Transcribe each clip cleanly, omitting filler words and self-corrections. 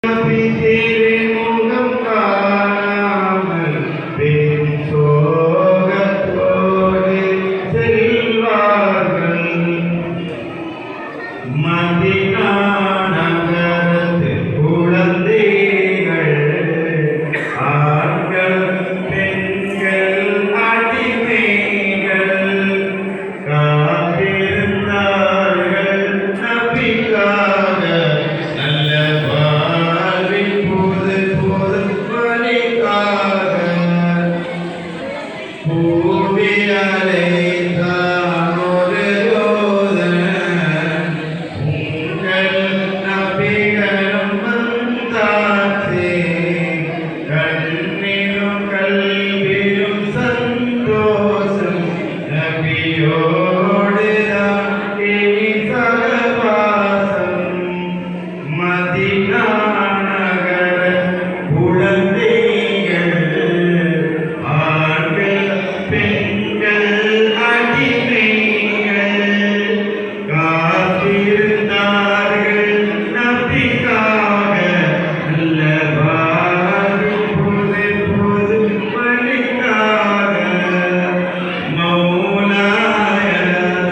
திருமுகம் காணாமல் பெரும் சோகத்தோடு செல்வார்கள். மதீனா நகரத்து குழந்தைகள், ஆண்கள் பெண்கள் அடிமைகள் காத்திருந்தார்கள் நபிக்காக. நல்ல வாழ்வின் புது புது வழிக்காக பூவியலை தான் ஒரு யோதன். உங்கள் நபிகளும் வந்தாச்சே, கண்ணிலும் கல்விலும் சந்தோஷம். நபியோடு தான் இனி சகவாசம். மதீனா நகர குழந்தைகள், ஆண்கள் பெண்கள் அடிமைகள் காத்திருந்தார்கள் நபிக்காக. நல்ல வாழ்வின் புது புது வழிக்காக. மௌலாய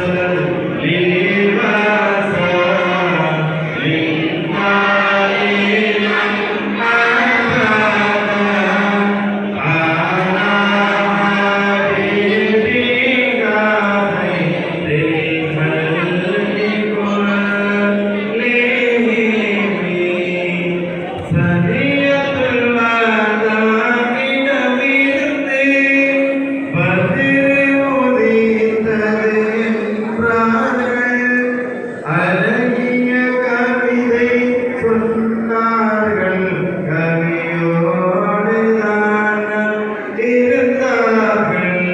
ஸல்லி அழகிய கவிதை சொன்னார்கள். கவியோடு தான் இருந்தார்கள்.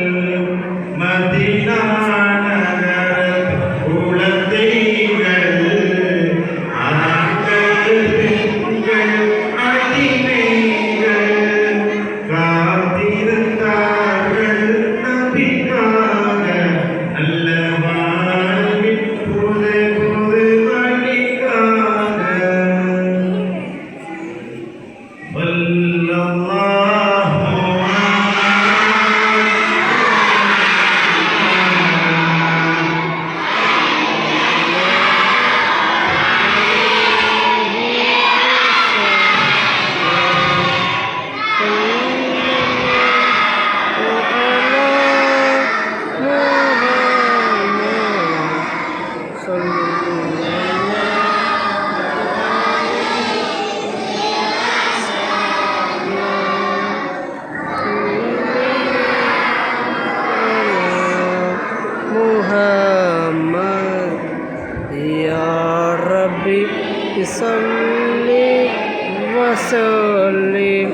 மதீனா நகர குழந்தைகள், ஆண்கள் பெண்கள் அடிமைகள் காத்திருந்தார்கள் நபிக்காக. நல்ல வாழ்வின் புது புது வழிக்காக. Ya Rabbi salli wa sallim